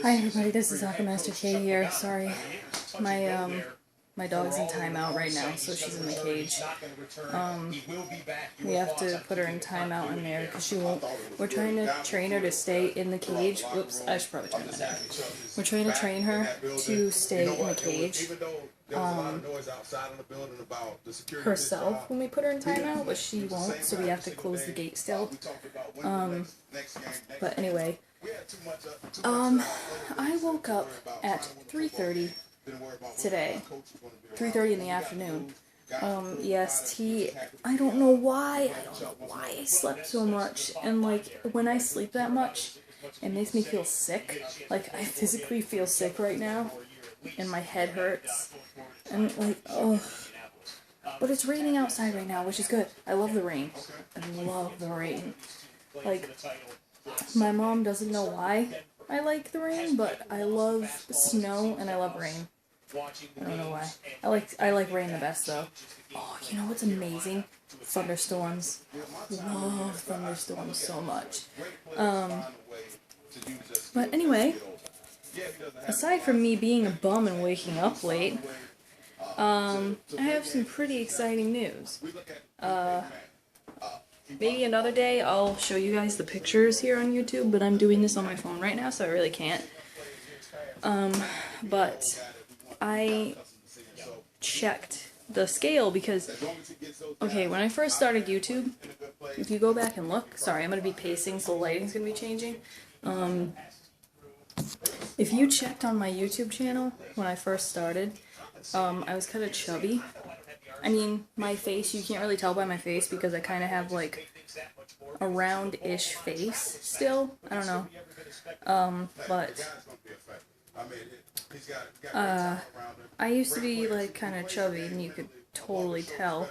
Hi everybody, this is Aquamaster K here. Sorry, my dog's in timeout right now, so she's in the cage. We have to put her in timeout in there because she won't. We're trying to train her to stay in the cage. Whoops, I should probably turn that down. We're trying to train her to stay in the cage herself when we put her in timeout, but she won't, so we have to close the gate still. But anyway. I woke up at 3:30 today. 3:30 in the afternoon. EST. I don't know why. I slept so much. And like, when I sleep that much, it makes me feel sick. Like, I physically feel sick right now. And my head hurts. And like, oh. But it's raining outside right now, which is good. I love the rain. I love the rain. Like, my mom doesn't know why I like the rain, but I love snow and I love rain. I don't know why. I like rain the best though. Oh, you know what's amazing? Thunderstorms. Love thunderstorms so much. But anyway, aside from me being a bum and waking up late, I have some pretty exciting news. Maybe another day I'll show you guys the pictures here on YouTube, but I'm doing this on my phone right now, so I really can't. But I checked the scale because, okay, when I first started YouTube, if you go back and look, sorry, I'm going to be pacing, so the lighting's going to be changing. If you checked on my YouTube channel when I first started, I was kind of chubby. I mean, my face, you can't really tell by my face because I kind of have, like, a round-ish face still. I don't know. But I used to be, like, kind of chubby, and you could totally tell.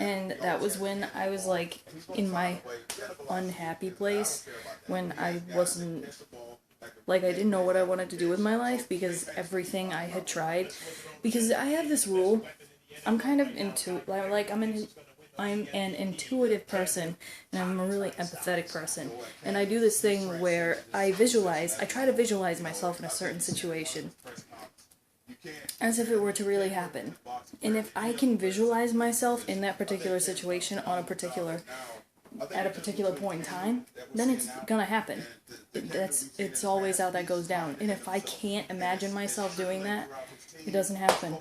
And that was when I was, like, in my unhappy place, when I wasn't... Like, I didn't know what I wanted to do with my life because everything I had tried. Because I have this rule. I'm kind of I'm an intuitive person, and I'm a really empathetic person. And I do this thing where I try to visualize myself in a certain situation. As if it were to really happen. And if I can visualize myself in that particular situation at a particular point in time, then it's gonna happen. It's always how that goes down. And if I can't imagine myself doing that, it doesn't happen.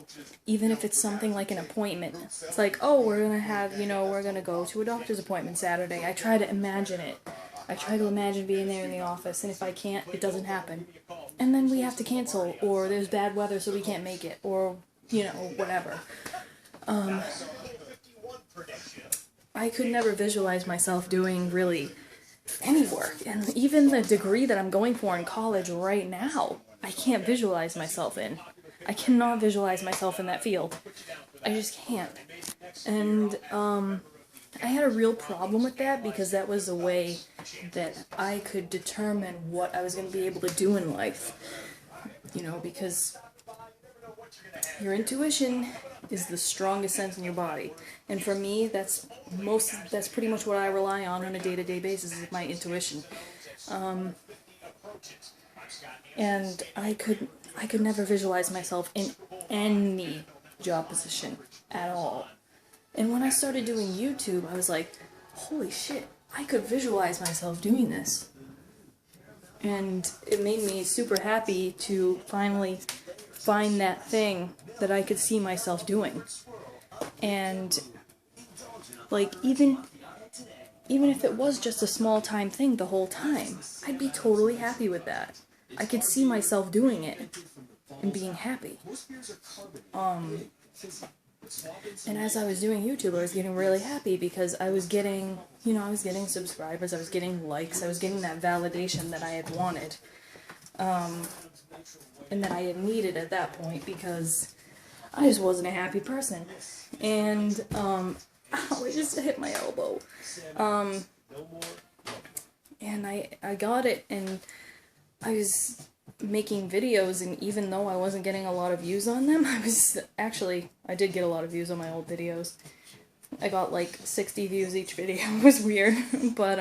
Even if it's something like an appointment. It's like, oh, we're gonna go to a doctor's appointment Saturday. I try to imagine it. I try to imagine being there in the office, and if I can't, it doesn't happen. And then we have to cancel, or there's bad weather so we can't make it, or, whatever. I could never visualize myself doing really any work, and even the degree that I'm going for in college right now, I can't visualize myself in. I cannot visualize myself in that field. I just can't. And, I had a real problem with that because that was a way that I could determine what I was going to be able to do in life. Because your intuition is the strongest sense in your body. And for me, that's pretty much what I rely on a day-to-day basis is my intuition. And I could never visualize myself in any job position at all. And when I started doing YouTube, I was like, holy shit, I could visualize myself doing this. And it made me super happy to finally find that thing that I could see myself doing. And, like, even if it was just a small-time thing the whole time, I'd be totally happy with that. I could see myself doing it and being happy. And as I was doing YouTube, I was getting really happy because I was getting, I was getting subscribers, I was getting likes, I was getting that validation that I had wanted. And that I had needed at that point because I just wasn't a happy person. And, ow, I just hit my elbow. And I got it, and I was making videos, and even though I wasn't getting a lot of views on them, I did get a lot of views on my old videos. I got like 60 views each video. It was weird, but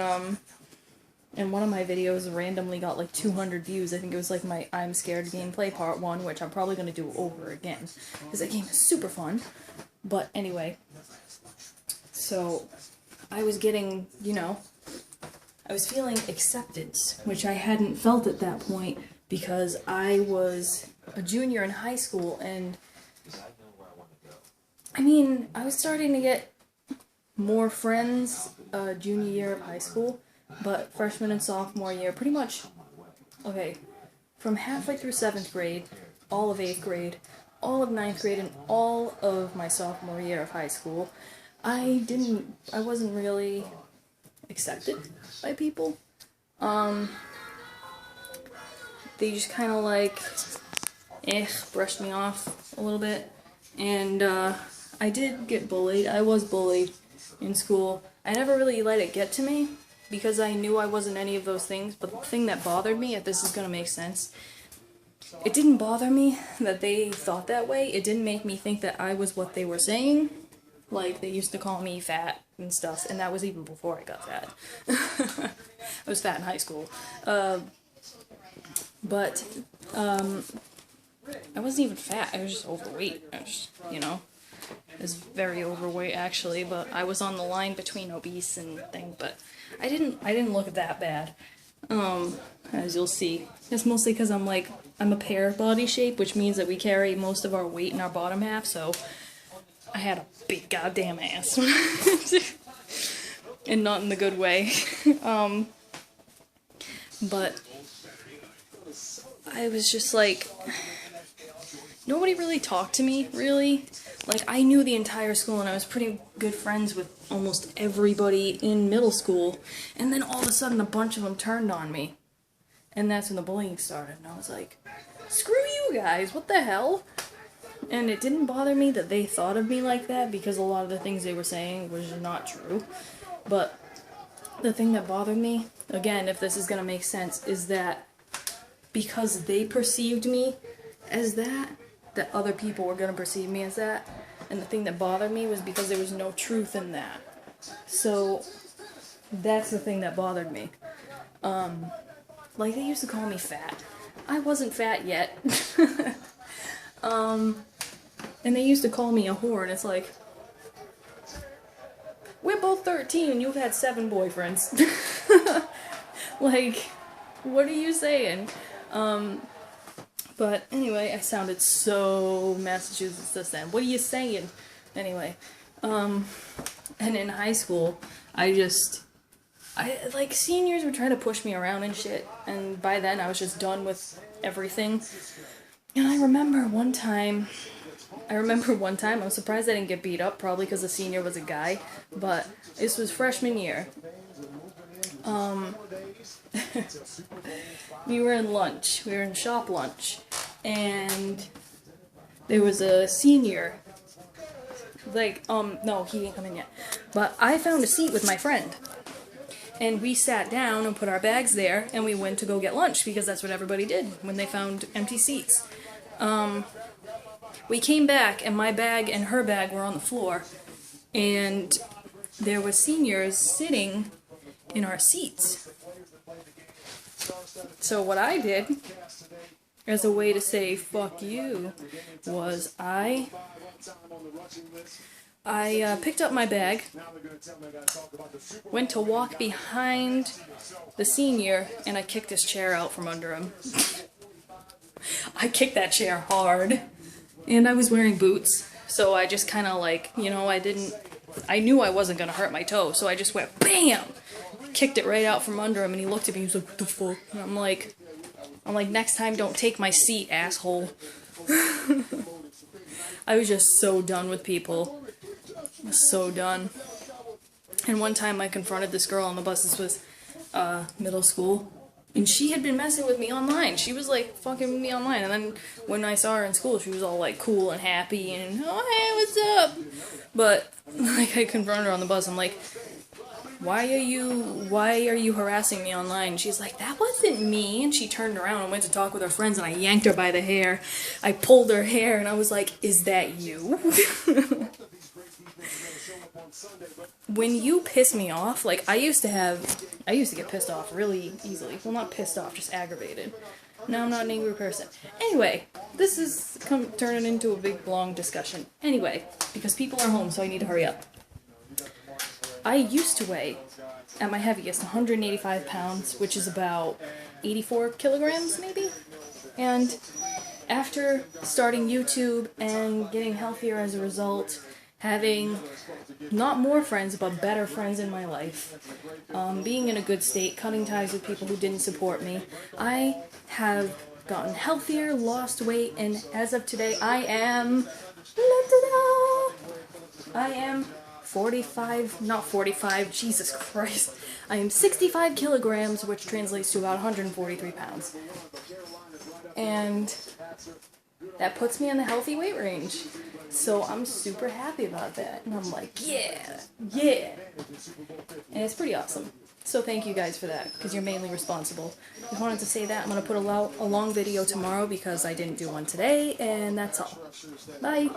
And one of my videos randomly got like 200 views. I think it was like my I'm Scared gameplay part 1, which I'm probably going to do over again, because that game is super fun. But anyway, so I was getting, you know, I was feeling acceptance, which I hadn't felt at that point, because I was a junior in high school, and I mean, I was starting to get more friends junior year of high school, but freshman and sophomore year, pretty much, okay, from halfway through 7th grade, all of 8th grade, all of 9th grade, and all of my sophomore year of high school, I wasn't really accepted by people. They just kind of like, brushed me off a little bit, and I did get bullied. I was bullied in school. I never really let it get to me, because I knew I wasn't any of those things, but the thing that bothered me, if this is gonna make sense, it didn't bother me that they thought that way. It didn't make me think that I was what they were saying. Like, they used to call me fat and stuff, and that was even before I got fat. I was fat in high school. But I wasn't even fat, I was just overweight. I was, you know, I was very overweight actually, but I was on the line between obese and thing, but I didn't look that bad. As you'll see. It's mostly because I'm a pear body shape, which means that we carry most of our weight in our bottom half, so I had a big goddamn ass. And not in the good way. But I was just like, nobody really talked to me, really. Like, I knew the entire school, and I was pretty good friends with almost everybody in middle school, and then all of a sudden a bunch of them turned on me. And that's when the bullying started, and I was like, screw you guys, what the hell? And it didn't bother me that they thought of me like that, because a lot of the things they were saying was not true. But the thing that bothered me, again, if this is gonna make sense, is that because they perceived me as that other people were gonna perceive me as that. And the thing that bothered me was because there was no truth in that. So that's the thing that bothered me. Like, they used to call me fat. I wasn't fat yet. And they used to call me a whore, and it's like, we're both 13 and you've had 7 boyfriends. Like, what are you saying? But anyway, I sounded so Massachusetts just then. What are you saying? Anyway, and in high school, like, seniors were trying to push me around and shit, and by then I was just done with everything. And I remember one time, I was surprised I didn't get beat up, probably because the senior was a guy, but this was freshman year. We were in shop lunch, and there was a senior, like, no, he didn't come in yet, but I found a seat with my friend, and we sat down and put our bags there, and we went to go get lunch, because that's what everybody did when they found empty seats. We came back, and my bag and her bag were on the floor, and there were seniors sitting in our seats. So what I did, as a way to say fuck you, was I picked up my bag, went to walk behind the senior, and I kicked his chair out from under him. I kicked that chair hard, and I was wearing boots, so I just kind of, like, you know, I knew I wasn't gonna hurt my toe, so I just went BAM! Kicked it right out from under him, and he looked at me, he was like, what the fuck? And I'm like, next time don't take my seat, asshole. I was just so done with people. I was so done. And one time I confronted this girl on the bus. This was middle school, and she had been messing with me online. She was like fucking with me online, and then when I saw her in school, she was all like cool and happy and, oh hey, what's up? But like, I confronted her on the bus. I'm like, why are you harassing me online? She's like, that wasn't me. And she turned around and went to talk with her friends, and I yanked her by the hair. I pulled her hair, and I was like, is that you? when you piss me off, like I used to get pissed off really easily. Well, not pissed off, just aggravated. Now I'm not an angry person. Anyway, this is turning into a big long discussion. Anyway, because people are home, so I need to hurry up. I used to weigh, at my heaviest, 185 pounds, which is about 84 kilograms, maybe? And after starting YouTube and getting healthier as a result, having not more friends, but better friends in my life, being in a good state, cutting ties with people who didn't support me, I have gotten healthier, lost weight, and as of today, I am 45, not 45, Jesus Christ. I am 65 kilograms, which translates to about 143 pounds. And that puts me in the healthy weight range. So I'm super happy about that. And I'm like, yeah. And it's pretty awesome. So thank you guys for that, because you're mainly responsible. Just wanted to say that. I'm going to put a long video tomorrow because I didn't do one today, and that's all. Bye.